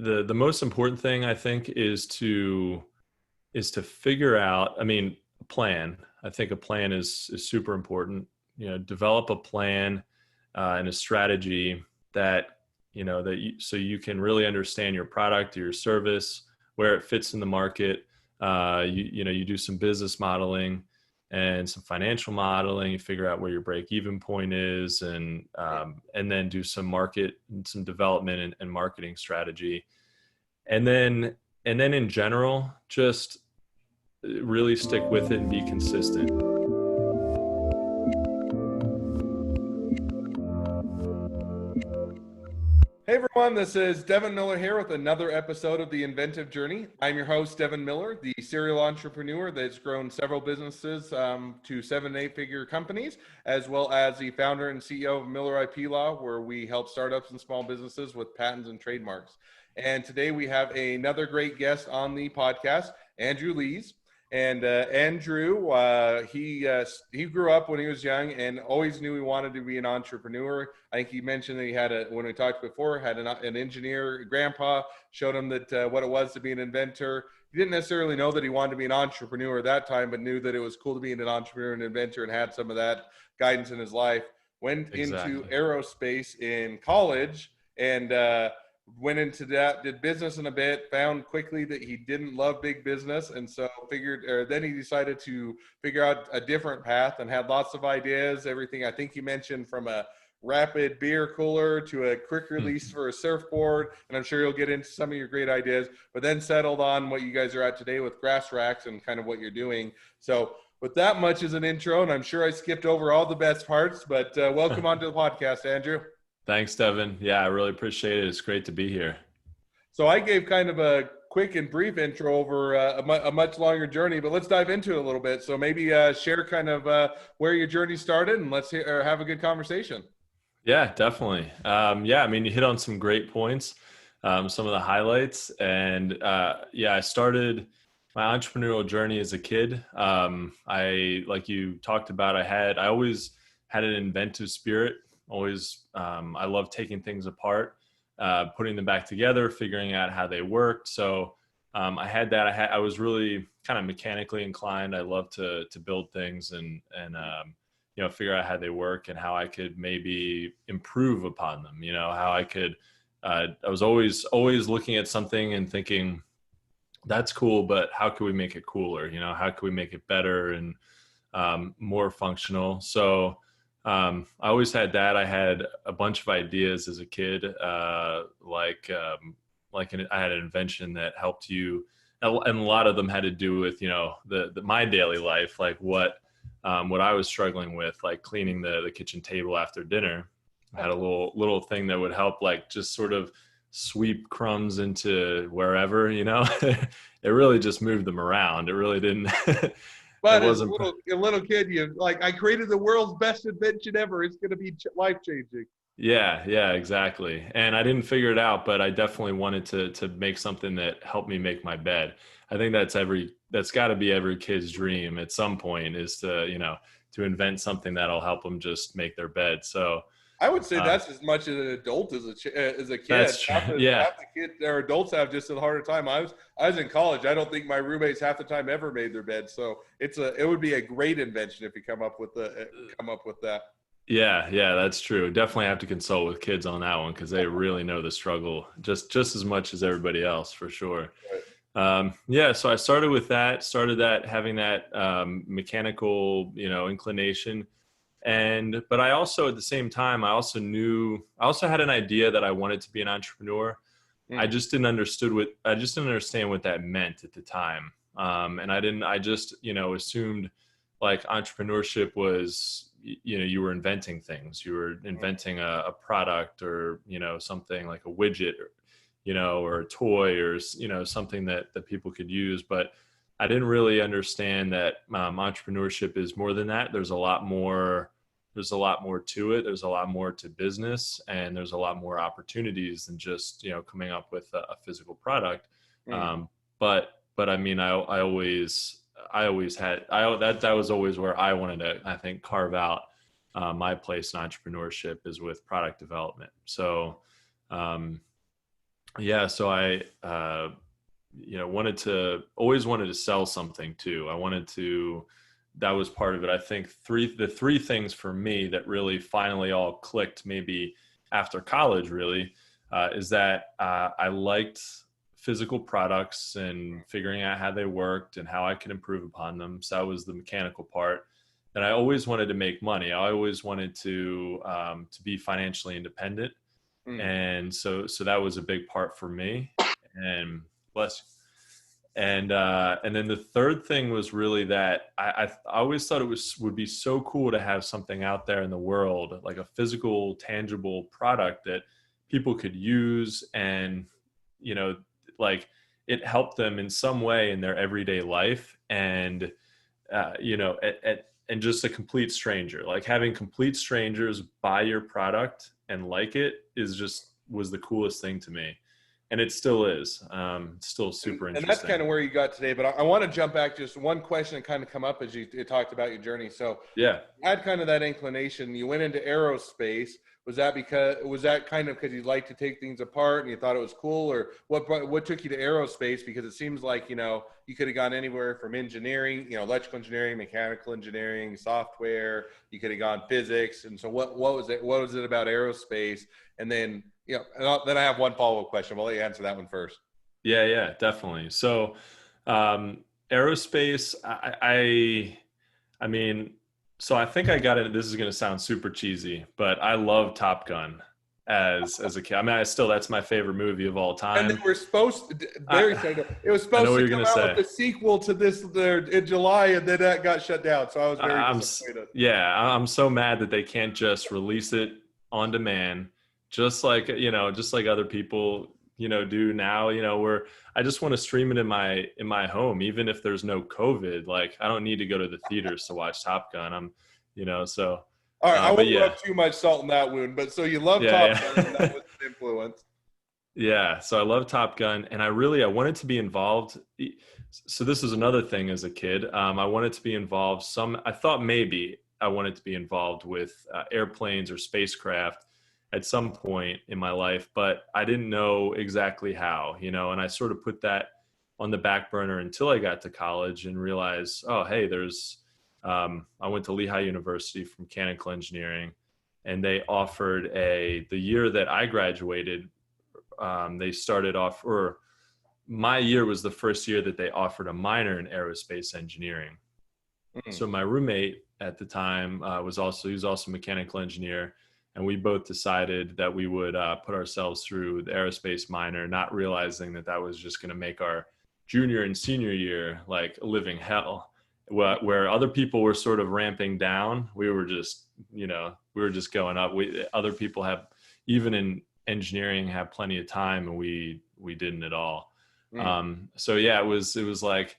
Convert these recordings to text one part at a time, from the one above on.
the most important thing I think is to figure out, I mean, a plan. I think a plan is super important. Develop a plan and a strategy that, so you can really understand your product or your service, where it fits in the market. You do some business modeling and some financial modeling. You figure out where your break-even point is, and then do some market and some development and marketing strategy, and then in general, just really stick with it and be consistent. Hey everyone, this is Devin Miller here with another episode of the Inventive Journey. I'm your host, Devin Miller, the serial entrepreneur that's grown several businesses to 7 and 8 figure companies, as well as the founder and CEO of Miller IP Law, where we help startups and small businesses with patents and trademarks. And today we have another great guest on the podcast, Andrew Lees. And Andrew, he grew up when he was young and always knew he wanted to be an entrepreneur. I think he mentioned that he had when we talked before, had an engineer grandpa, showed him that what it was to be an inventor. He didn't necessarily know that he wanted to be an entrepreneur at that time, but knew that it was cool to be an entrepreneur and inventor, and had some of that guidance in his life. Went into aerospace in college and went into that, did business in a bit, found quickly that he didn't love big business. And so then he decided to figure out a different path and had lots of ideas, everything. I think you mentioned from a rapid beer cooler to a quick release for a surfboard. And I'm sure you'll get into some of your great ideas, but then settled on what you guys are at today with grass racks and kind of what you're doing. So with that much as an intro, and I'm sure I skipped over all the best parts, but welcome onto the podcast, Andrew. Thanks, Devin. Yeah, I really appreciate it. It's great to be here. So I gave kind of a quick and brief intro over a much longer journey, but let's dive into it a little bit. So maybe share kind of where your journey started, and let's have a good conversation. Yeah, definitely. I mean, you hit on some great points, some of the highlights. And I started my entrepreneurial journey as a kid. Like you talked about, I always had an inventive spirit. Always, I love taking things apart, putting them back together, figuring out how they worked. So I had that. I was really kind of mechanically inclined. I love to build things and figure out how they work and how I could maybe improve upon them. How I could. I was always looking at something and thinking, that's cool, but how can we make it cooler? How can we make it better and more functional? So I always had that. I had a bunch of ideas as a kid, I had an invention that helped you, and a lot of them had to do with my daily life, like what I was struggling with, like cleaning the kitchen table after dinner. I had a little thing that would help, like just sort of sweep crumbs into wherever. It really just moved them around. It really didn't. But as a little kid, you like, I created the world's best invention ever. It's going to be life-changing. Yeah, exactly. And I didn't figure it out, but I definitely wanted to make something that helped me make my bed. I think that's got to be every kid's dream at some point, is to invent something that'll help them just make their bed. So I would say that's as much as an adult as a kid. That's true. Half the kids or adults have just a harder time. I was in college. I don't think my roommates half the time ever made their bed. So it would be a great invention if you come up with that. Yeah, that's true. Definitely have to consult with kids on that one, because they really know the struggle just as much as everybody else, for sure. Right. So I started having that mechanical, inclination. But I also, at the same time, I also had an idea that I wanted to be an entrepreneur. I just didn't understand what that meant at the time. I just assumed like entrepreneurship was, you were inventing things, you were inventing a product, or, something like a widget, or a toy, or, something that people could use. But I didn't really understand that entrepreneurship is more than that. There's a lot more to it. There's a lot more to business, and there's a lot more opportunities than just, coming up with a physical product. But I mean, that was always where I wanted to, I think, carve out my place in entrepreneurship, is with product development. So Yeah, so I always wanted to sell something too. That was part of it. I think the three things for me that really finally all clicked maybe after college really is that I liked physical products and figuring out how they worked and how I could improve upon them. So that was the mechanical part. And I always wanted to make money. I always wanted to be financially independent, Mm. and so that was a big part for me. And bless you. And then the third thing was really that I always thought would be so cool to have something out there in the world, like a physical tangible product that people could use, and you know like it helped them in some way in their everyday life. And and just a complete stranger, like having complete strangers buy your product and like it is just was the coolest thing to me, and it still is. Still super And that's interesting. kind of where you got today. But I want to jump back just one question that kind of come up as you talked about your journey. So Yeah. you had kind of that inclination. You went into aerospace. Was that kind of because you like to take things apart and you thought it was cool, or what took you to aerospace? Because it seems like you could have gone anywhere from engineering, electrical engineering, mechanical engineering, software. You could have gone physics. And so what was it? What was it about aerospace? And then then I have one follow up question. I'll let you answer that one first. Yeah, definitely. So, aerospace, I mean, so I think I got it. This is going to sound super cheesy, but I love Top Gun as a kid. I mean, that's my favorite movie of all And they time. were supposed to, very I, sorry, it was I know supposed what to you're come going to out say. with the sequel to this there in July, and then that got shut down. So I was very disappointed. Yeah, I'm so mad that they can't just release it on demand, just like other people, do now. Where I just want to stream it in my home, even if there's no COVID. Like I don't need to go to the theaters to watch Top Gun. So, All right, I but won't yeah, rub too much salt in that wound. But so you love yeah, Top Gun, and that yeah. was an influence. Yeah, so I love Top Gun, and I wanted to be involved. So this was another thing as a kid. I wanted to be involved. I thought maybe I wanted to be involved with airplanes or spacecraft at some point in my life, but I didn't know exactly how. And I sort of put that on the back burner until I got to college and realized, oh, hey, I went to Lehigh University for mechanical engineering, and they offered the year that I graduated, they started off, or my year was the first year that they offered a minor in aerospace engineering. Mm. So my roommate at the time he was also a mechanical engineer, and we both decided that we would put ourselves through the aerospace minor, not realizing that that was just going to make our junior and senior year like a living hell. Where other people were sort of ramping down, we were just going up. Other people have, even in engineering, have plenty of time, and we didn't at all. Mm. So yeah, it was like,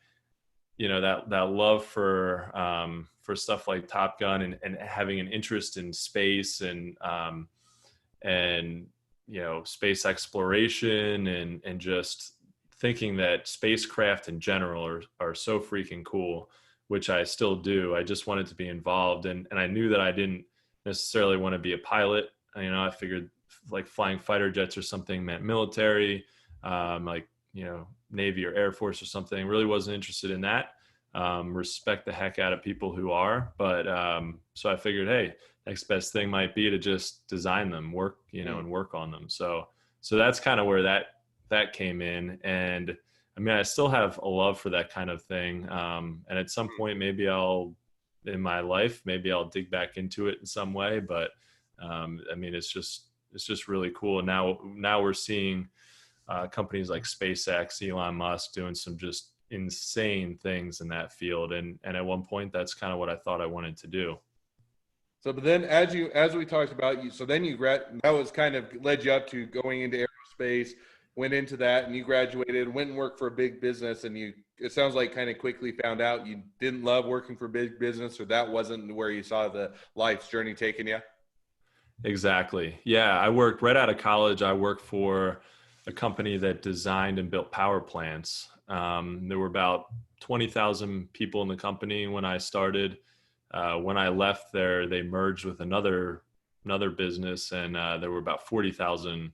that love for stuff like Top Gun, and having an interest in space, and space exploration, and just thinking that spacecraft in general are so freaking cool, which I still do. I just wanted to be involved, and I knew that I didn't necessarily want to be a pilot. I figured like flying fighter jets or something meant military, like Navy or Air Force or something. Really wasn't interested in that. Respect the heck out of people who are, but so I figured, hey, next best thing might be to just design them, work, Mm. and work on them. So that's kind of where that came in. And I mean, I still have a love for that kind of thing. And at some point, in my life, maybe I'll dig back into it in some way. But I mean, it's just really cool. And now we're seeing companies like SpaceX, Elon Musk doing some just insane things in that field. And at one point, that's kind of what I thought I wanted to do. So, but then as we talked about, so then that was kind of led you up to going into aerospace, went into that, and you graduated, went and worked for a big business, and it sounds like kind of quickly found out you didn't love working for big business, or that wasn't where you saw the life's journey taking you. Exactly. Yeah, I worked right out of college. I worked for a company that designed and built power plants. There were about 20,000 people in the company when I started. When I left there, they merged with another business, and there were about 40,000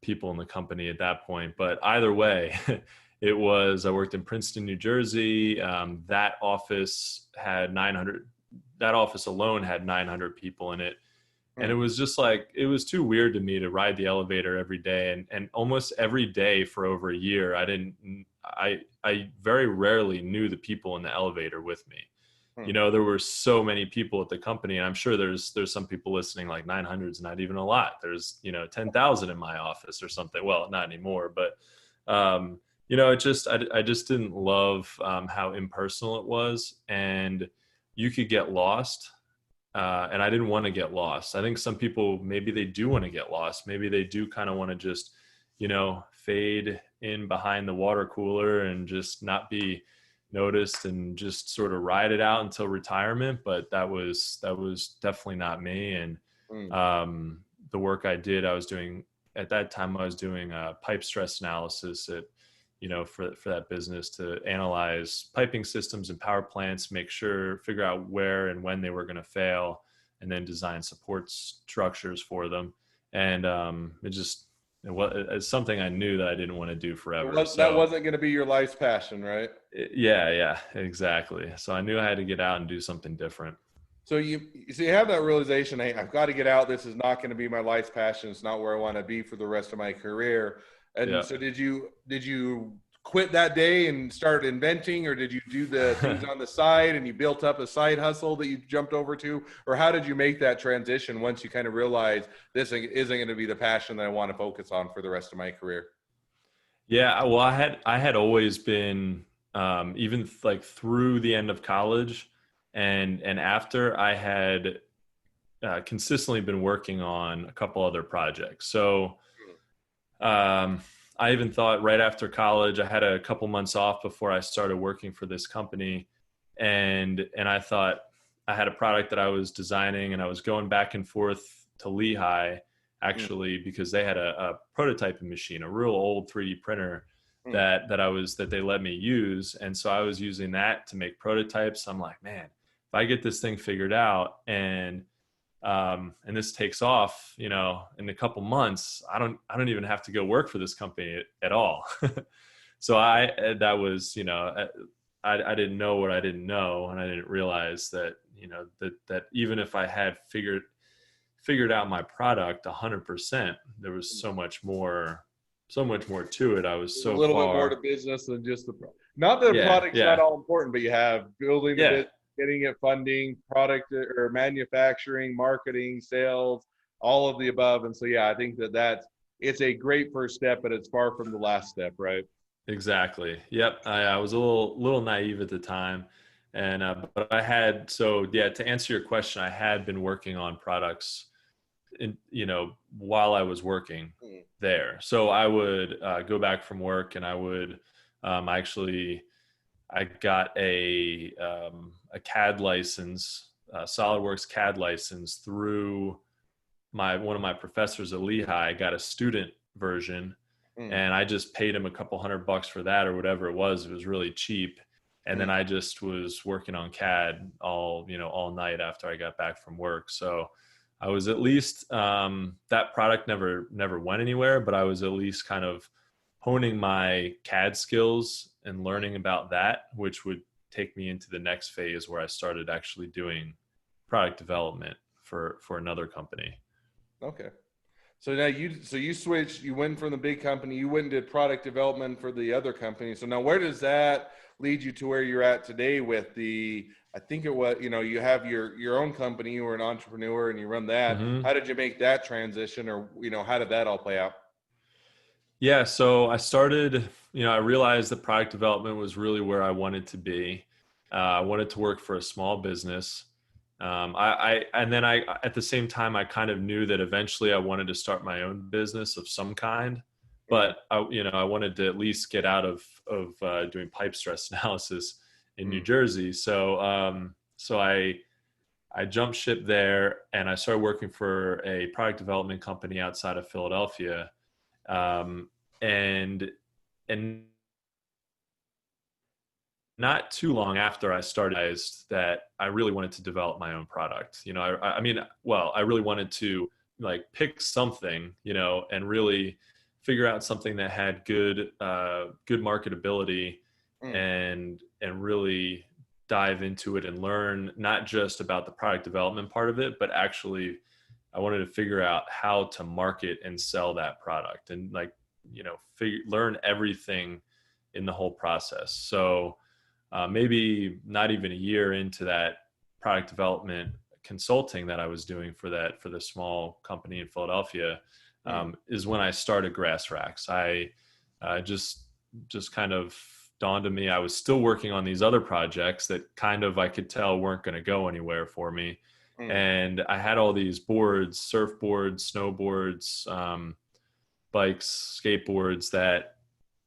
people in the company at that point. But either way, I worked in Princeton, New Jersey. That office had 900, that office alone had 900 people in it. And it was just like, it was too weird to me to ride the elevator every day. And almost every day for over a year, I very rarely knew the people in the elevator with me. Hmm. You know, there were so many people at the company, and I'm sure there's some people listening, like 900 is not even a lot. There's, 10,000 in my office or something. Well, not anymore, but I just didn't love how impersonal it was, and you could get lost. And I didn't want to get lost. I think some people, maybe they do want to get lost. Maybe they do kind of want to just, fade in behind the water cooler and just not be noticed and just sort of ride it out until retirement. But that was definitely not me. And Hmm. the work I did, I was doing at that time, I was doing pipe stress analysis for that business to analyze piping systems and power plants, figure out where and when they were going to fail, and then design support structures for them. And it's something I knew that I didn't want to do forever. That So wasn't going to be your life's passion, right? yeah, exactly. So I knew I had to get out and do something different. So you have that realization, hey, I've got to get out. This is not going to be my life's passion. It's not where I want to be for the rest of my career. And Yeah. so did you quit that day and start inventing, or did you do the things on the side and you built up a side hustle that you jumped over to? Or how did you make that transition once you kind of realized this isn't going to be the passion that I want to focus on for the rest of my career? Yeah, well, I had always been even like through the end of college and after, I had consistently been working on a couple other projects. So um, I even thought right after college, I had a couple months off before I started working for this company, and I thought I had a product that I was designing, and I was going back and forth to Lehigh Mm, actually because they had a prototyping machine, a real old 3D printer mm, that they let me use, and so I was using that to make prototypes. I'm like, man, if I get this thing figured out and this takes off, in a couple months, I don't even have to go work for this company at all. So that was, I didn't know what I didn't know, and I didn't realize that, that even if I had figured out my product 100%, there was mm. so much more to it. I was There's a so little bit more to far. business than just the product. Not that the Yeah, product's not yeah, all important, but you have building the yeah. business, getting it funding, product or manufacturing, marketing, sales, all of the above. And so, yeah, I think it's a great first step, but it's far from the last step, right? Exactly. Yep. I was a little naive at the time, and but I had, so yeah. To answer your question, I had been working on products, while I was working Mm, there. So I would go back from work, and I would actually I got a CAD license, SolidWorks CAD license through my one of my professors at Lehigh. I got a student version, mm, and I just paid him a couple $100 for that or whatever it was. It was really cheap. And then mm. I just was working on CAD all night after I got back from work. So I was at least, that product never went anywhere, but I was at least kind of honing my CAD skills and learning about that, which would take me into the next phase where I started actually doing product development for another company. Okay. So now you switched, you went from the big company, you went and did product development for the other company. So now where does that lead you to where you're at today with I think it was, you have your own company, you were an entrepreneur and you run that. Mm-hmm. How did you make that transition, or, how did that all play out? Yeah, so I started, I realized that product development was really where I wanted to be. I wanted to work for a small business. And then at the same time, I kind of knew that eventually I wanted to start my own business of some kind, Mm, but I wanted to at least get out of doing pipe stress analysis in New mm, Jersey. So I jumped ship there, and I started working for a product development company outside of Philadelphia, um, and and not too long after I started, I realized that I really wanted to develop my own product. I mean, well, I really wanted to like pick something, and really figure out something that had good marketability, Mm. and really dive into it and learn not just about the product development part of it, but actually I wanted to figure out how to market and sell that product, and like, learn everything in the whole process. So maybe not even a year into that product development consulting that I was doing for the small company in Philadelphia, Mm. is when I started Grass Racks. I just kind of dawned on me. I was still working on these other projects that kind of I could tell weren't going to go anywhere for me. Mm. And I had all these boards, surfboards, snowboards, bikes, skateboards that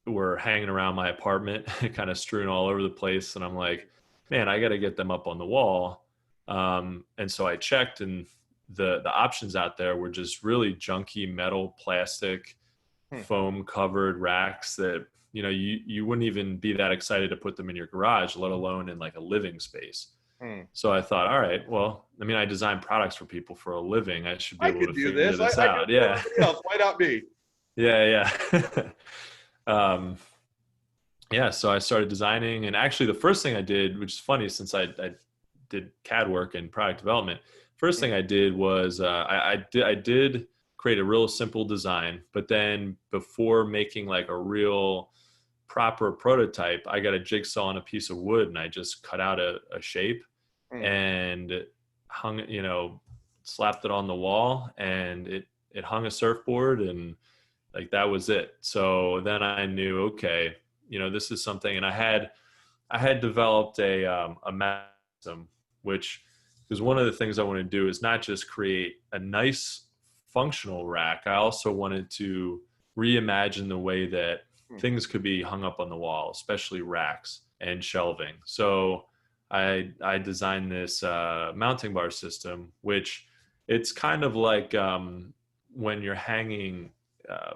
were hanging around my apartment, kind of strewn all over the place. And I'm like, man, I got to get them up on the wall. And so I checked, and the options out there were just really junky metal, plastic, Mm. foam covered racks that, you wouldn't even be that excited to put them in your garage, let alone in like a living space. Mm. So I thought, all right, well, I mean, I design products for people for a living. I should be I able could to do figure this. this I do it out. for Yeah. everybody else. Why not me? Yeah. Yeah. um, yeah. So I started designing, and actually the first thing I did, which is funny since I did CAD work and product development, first thing Mm. I did was I did create a real simple design, but then before making like a real proper prototype, I got a jigsaw and a piece of wood, and I just cut out a shape Mm. and hung it, slapped it on the wall, and it hung a surfboard, and like that was it. So then I knew, okay, this is something. And I had developed a mechanism, which is one of the things I want to do, is not just create a nice functional rack. I also wanted to reimagine the way that Mm. things could be hung up on the wall, especially racks and shelving. So I designed this mounting bar system, which it's kind of like when you're hanging uh,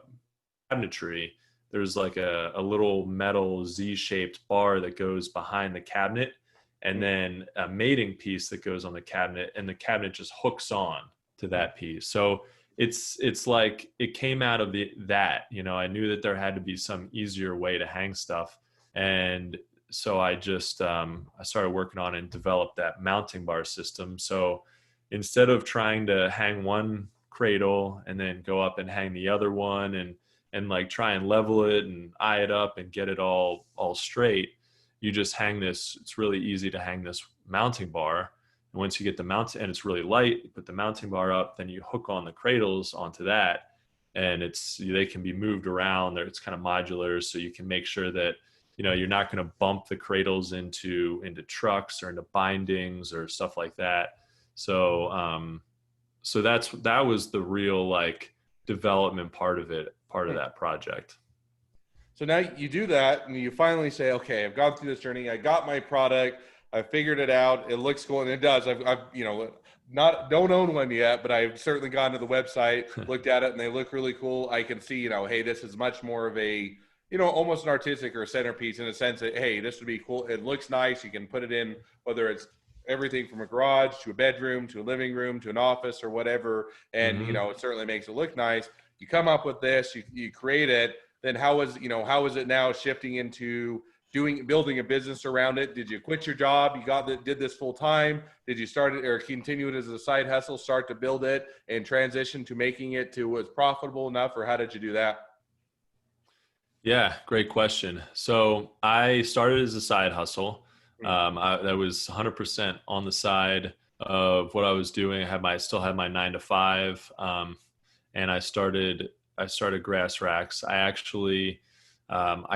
cabinetry, there's like a little metal Z-shaped bar that goes behind the cabinet, and Mm. then a mating piece that goes on the cabinet, and the cabinet just hooks on to Mm. that piece. So it's like it came out of that, I knew that there had to be some easier way to hang stuff. And so I just I started working on and developed that mounting bar system. So instead of trying to hang one cradle and then go up and hang the other one, and like try and level it and eye it up and get it all straight, you just hang this. It's really easy to hang this mounting bar. And once you get the mount, and it's really light, you put the mounting bar up, then you hook on the cradles onto that, and they can be moved around. It's kind of modular, so you can make sure that you're not going to bump the cradles into trucks or into bindings or stuff like that. So so that was the real like development part of it, part of Mm. that project. So now you do that, and you finally say, "Okay, I've gone through this journey. I got my product. I figured it out. It looks cool, and it does. I've not don't own one yet, but I've certainly gone to the website, looked at it, and they look really cool. I can see, hey, this is much more of a, almost an artistic or a centerpiece in a sense that, hey, this would be cool. It looks nice. You can put it in whether it's everything from a garage to a bedroom to a living room to an office or whatever, and Hmm. it certainly makes it look nice. You come up with this, you create it. Then how is it now shifting into building a business around it? Did you quit your job? Did this full time? Did you start it or continue it as a side hustle, start to build it and transition to making it to was profitable enough, or how did you do that? Yeah, great question. So I started as a side hustle. Mm. That was 100% on the side of what I was doing. Still had my 9 to 5, and I started Grass Racks. I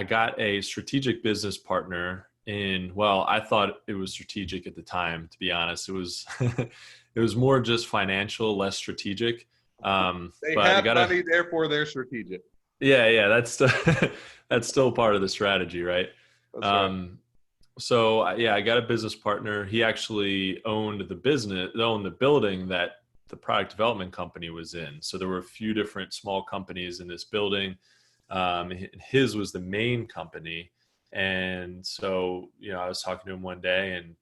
got a strategic business partner in. Well, I thought it was strategic at the time. To be honest, it was it was more just financial, less strategic. They But you have gotta. money, therefore they're strategic. Yeah, that's that's still part of the strategy, right? That's right. Um, so yeah, I got a business partner. He actually owned the building that the product development company was in. So there were a few different small companies in this building. His was the main company, and so I was talking to him one day and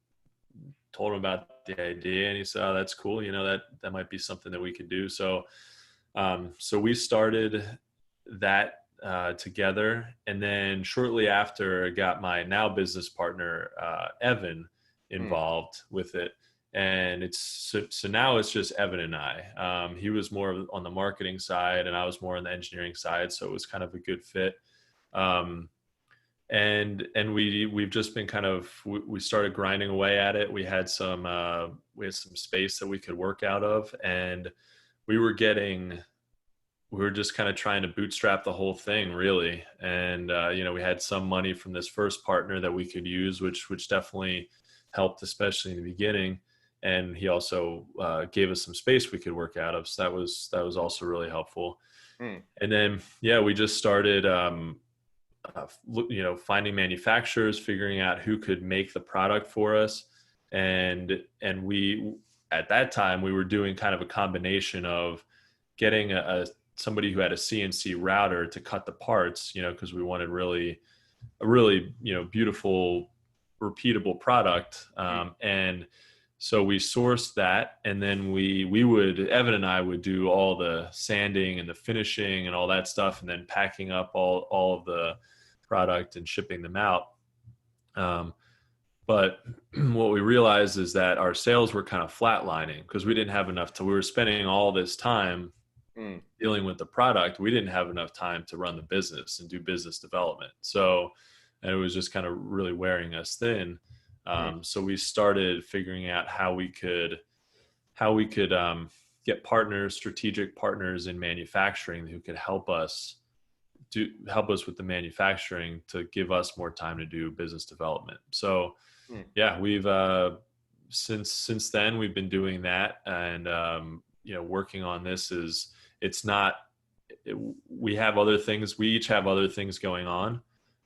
told him about the idea, and he said, "Oh, that's cool. That might be something that we could do." So we started that together, and then shortly after, I got my now business partner Evan Mm. involved with it, and so now it's just Evan and I. He was more on the marketing side, and I was more on the engineering side, so it was kind of a good fit. Um, and we've just been we started grinding away at it. We had some space that we could work out of, and we were getting we were just kind of trying to bootstrap the whole thing, really. And we had some money from this first partner that we could use, which definitely helped, especially in the beginning. And he also gave us some space we could work out of, so that was also really helpful. Mm. And then we just started finding manufacturers, figuring out who could make the product for us. And we, at that time, we were doing kind of a combination of getting somebody who had a CNC router to cut the parts, because we wanted a really beautiful, repeatable product. And so we sourced that, and then Evan and I would do all the sanding and the finishing and all that stuff, and then packing up all of the product and shipping them out. But what we realized is that our sales were kind of flatlining because we didn't have enough we were spending all this time Mm. dealing with the product. We didn't have enough time to run the business and do business development. And it was just kind of really wearing us thin. So we started figuring out how we could get strategic partners in manufacturing who could help us with the manufacturing to give us more time to do business development. So Mm. we've since then we've been doing that, and working on this. We have other things. We each have other things going on,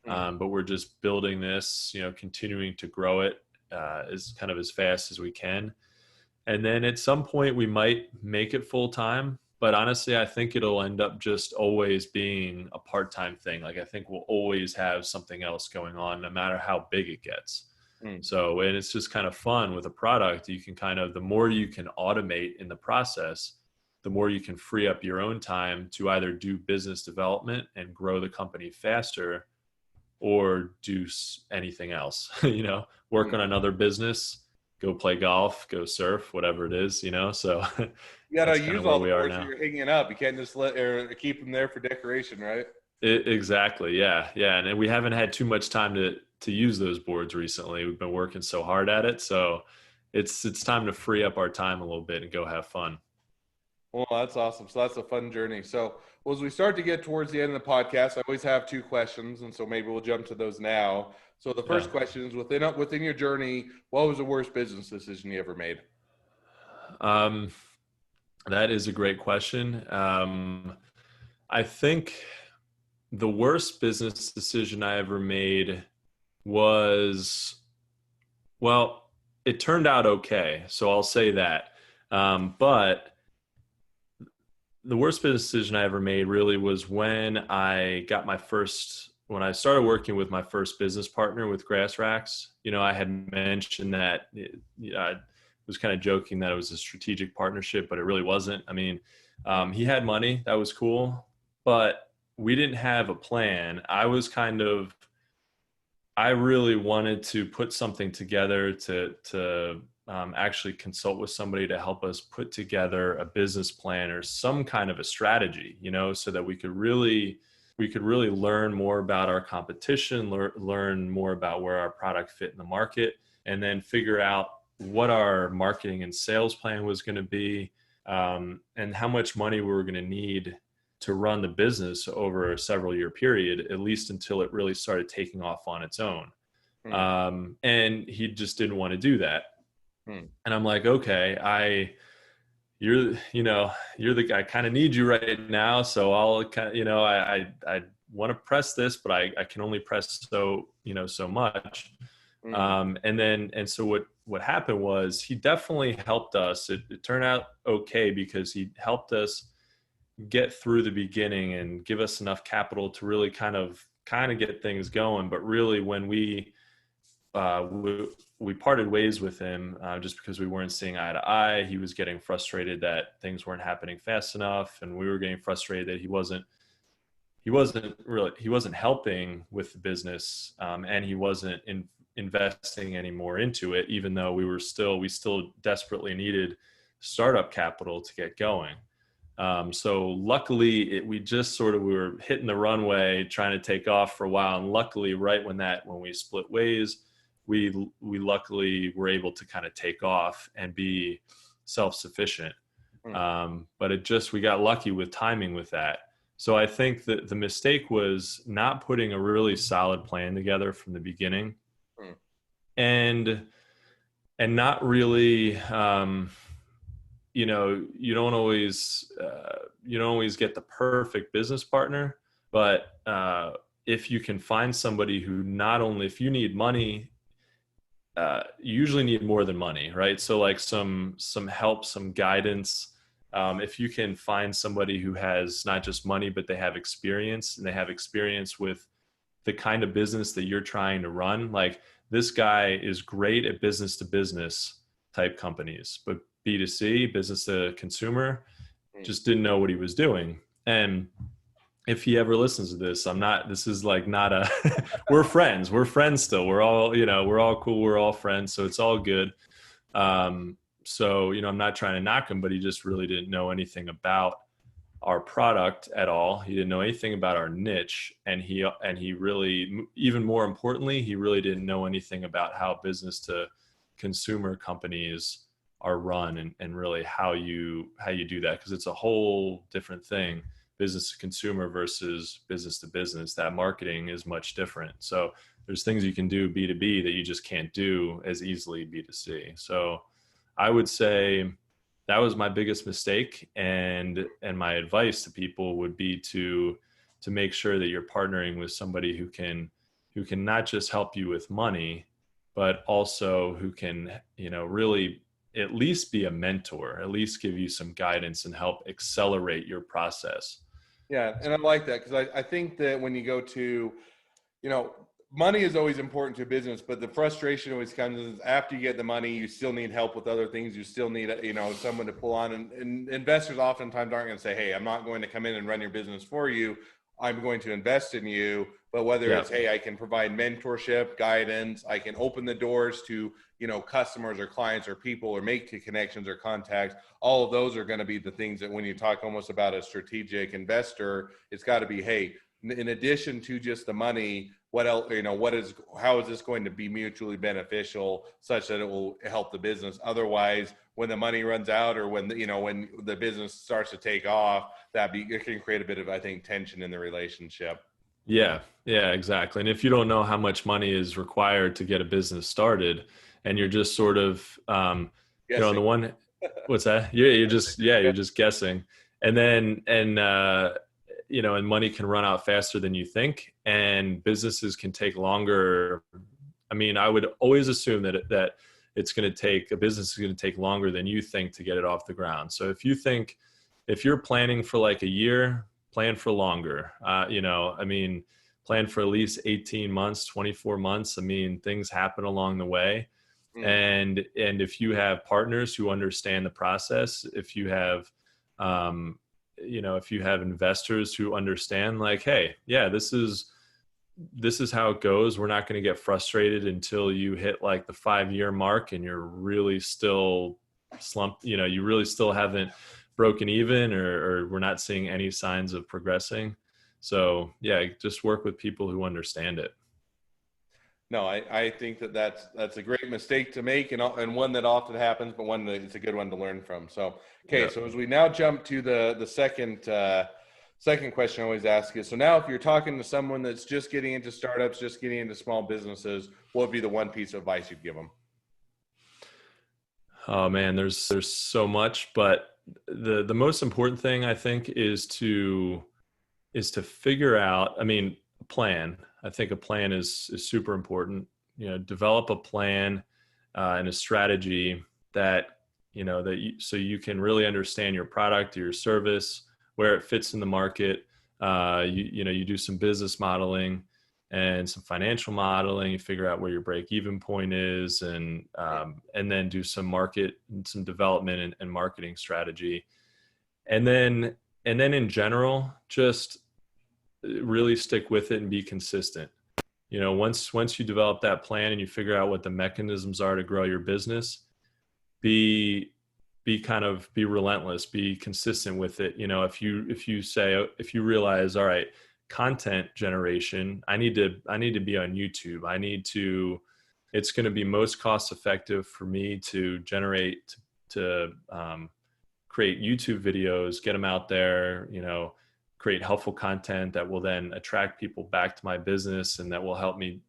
but we're just building this, continuing to grow it as fast as we can. And then at some point we might make it full time. But honestly, I think it'll end up just always being a part-time thing. Like, I think we'll always have something else going on, no matter how big it gets. Mm. So, and it's just kind of fun with a product. You can the more you can automate in the process, the more you can free up your own time to either do business development and grow the company faster, or do anything else, work on another business, go play golf, go surf, whatever it is, so You gotta that's kind of use where all the we are boards that now. you're hanging up. You can't just keep them there for decoration, right? Exactly. Yeah. And we haven't had too much time to use those boards recently. We've been working so hard at it. So it's time to free up our time a little bit and go have fun. Well, that's awesome. So that's a fun journey. So as we start to get towards the end of the podcast, I always have two questions, and so maybe we'll jump to those now. So the Yeah. first question is, within your journey, what was the worst business decision you ever made? That is a great question. I think the worst business decision I ever made was, well, it turned out okay. So I'll say that. But the worst business decision I ever made really was when I started working with my first business partner with Grass Racks. I had mentioned that I was kind of joking that it was a strategic partnership, but it really wasn't. I mean, he had money, that was cool, but we didn't have a plan. I really wanted to put something together to actually consult with somebody to help us put together a business plan or some kind of a strategy, so that we could really learn more about our competition, learn more about where our product fit in the market, and then figure out what our marketing and sales plan was going to be, and how much money we were going to need to run the business over a several year period, at least until it really started taking off on its own. And he just didn't want to do that. And I'm like, okay, you're the guy, I kind of need you right now. So I'll kind of, I want to press this, but I can only press so much. And so what happened was he definitely helped us. It turned out okay because he helped us get through the beginning and give us enough capital to really kind of get things going. But really, when we we parted ways with him just because we weren't seeing eye to eye. He was getting frustrated that things weren't happening fast enough, and we were getting frustrated that he wasn't helping with the business, and he wasn't investing any more into it, even though we still desperately needed startup capital to get going. So luckily we were hitting the runway trying to take off for a while. And luckily right when we split ways, we luckily were able to kind of take off and be self-sufficient. But we got lucky with timing with that. So I think that the mistake was not putting a really solid plan together from the beginning, and not really, you don't always get the perfect business partner, but if you can find somebody who if you need money, you usually need more than money, right? So like some help, some guidance. If you can find somebody who has not just money, but they have experience, and they have experience with the kind of business that you're trying to run. Like, this guy is great at business to business type companies, but B2C, business to consumer, just didn't know what he was doing. And if he ever listens to this, we're friends still. We're all cool. We're all friends. So it's all good. So, I'm not trying to knock him, but he just really didn't know anything about our product at all. He didn't know anything about our niche. And he really, even more importantly, he really didn't know anything about how business to consumer companies are run, and really how you do that. Cause it's a whole different thing, business to consumer versus business to business. That marketing is much different. So there's things you can do B2B that you just can't do as easily B2C. So I would say that was my biggest mistake. And my advice to people would be to make sure that you're partnering with somebody who can not just help you with money, but also who can, really at least be a mentor, at least give you some guidance and help accelerate your process. Yeah. And I like that, because I think that when you go to, money is always important to business, but the frustration always comes after you get the money, you still need help with other things. You still need, someone to pull on, and investors oftentimes aren't going to say, hey, I'm not going to come in and run your business for you. I'm going to invest in you. But whether it's, hey, I can provide mentorship, guidance, I can open the doors to, customers or clients or people, or make connections or contacts. All of those are going to be the things that when you talk almost about a strategic investor, it's got to be, hey, in addition to just the money, what else, how is this going to be mutually beneficial such that it will help the business? Otherwise, when the money runs out, or when the business starts to take off, it can create a bit of, I think, tension in the relationship. Yeah, exactly. And if you don't know how much money is required to get a business started, and you're just sort of, on the one, what's that? You're just guessing. And then, and money can run out faster than you think, and businesses can take longer. I mean, I would always assume that a business is going to take longer than you think to get it off the ground. So if you're planning for like a year, plan for longer. Plan for at least 18 months, 24 months. I mean, things happen along the way. And if you have partners who understand the process, if you have, if you have investors who understand, like, hey, yeah, this is how it goes. We're not going to get frustrated until you hit like the 5-year mark and you're really still slumped, you really still haven't broken even, or we're not seeing any signs of progressing. So yeah, just work with people who understand it. No, I think that's a great mistake to make, and one that often happens, but one that it's a good one to learn from. So, okay. Yep. So as we now jump to the second question I always ask is, so now if you're talking to someone that's just getting into startups, just getting into small businesses, what would be the one piece of advice you'd give them? Oh man, there's so much, but the most important thing, I think, is to figure out, a plan. I think a plan is super important. Develop a plan and a strategy that, so you can really understand your product or your service, where it fits in the market. You do some business modeling, and some financial modeling. You figure out where your break-even point is, and then do some development and marketing strategy, and then in general, just really stick with it and be consistent. Once you develop that plan and you figure out what the mechanisms are to grow your business, be relentless, be consistent with it. If you realize, all right, content generation, I need to be on YouTube. It's going to be most cost effective for me to create YouTube videos, get them out there, create helpful content that will then attract people back to my business and that will help me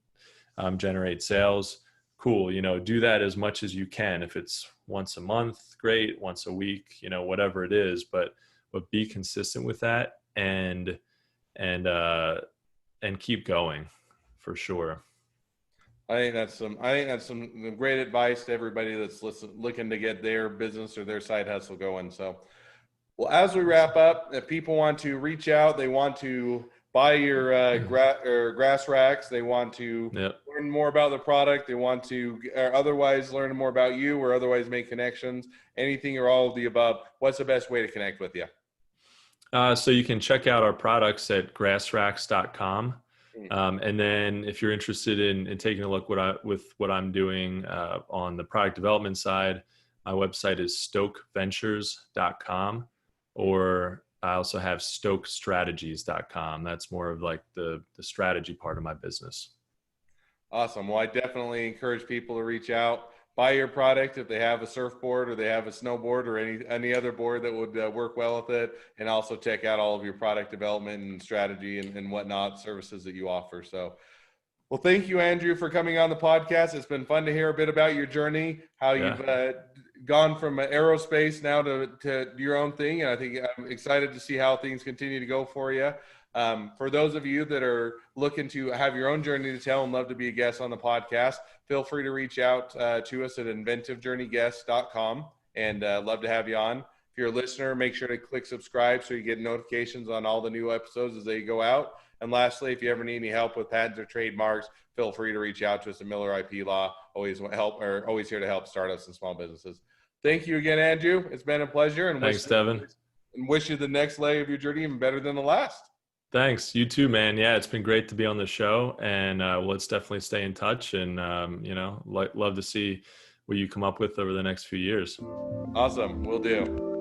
generate sales. Cool. Do that as much as you can. If it's once a month, great. Once a week, whatever it is, but be consistent with that and keep going, for sure. I think that's some great advice to everybody that's looking to get their business or their side hustle going. So, well, as we wrap up, if people want to reach out, they want to buy your grass racks, they want to learn more about the product, they want to otherwise learn more about you or otherwise make connections, anything or all of the above, what's the best way to connect with you? So you can check out our products at grassracks.com. And then if you're interested in taking a look with what I'm doing on the product development side, my website is stokeventures.com, or I also have stokestrategies.com. That's more of like the strategy part of my business. Awesome. Well, I definitely encourage people to reach out, buy your product if they have a surfboard or they have a snowboard or any other board that would work well with it, and also check out all of your product development and strategy and whatnot services that you offer. So, well, thank you, Andrew, for coming on the podcast. It's been fun to hear a bit about your journey, how you've gone from aerospace now to your own thing. And I think I'm excited to see how things continue to go for you. For those of you that are looking to have your own journey to tell and love to be a guest on the podcast, feel free to reach out to us at inventivejourneyguests.com, and love to have you on. If you're a listener, make sure to click subscribe so you get notifications on all the new episodes as they go out. And lastly, if you ever need any help with patents or trademarks, feel free to reach out to us at Miller IP Law. Always here to help startups and small businesses. Thank you again, Andrew. It's been a pleasure. And thanks, Devin. And wish you the next leg of your journey even better than the last. Thanks. You too, man. Yeah, it's been great to be on the show, and let's definitely stay in touch, and love to see what you come up with over the next few years. Awesome. Will do.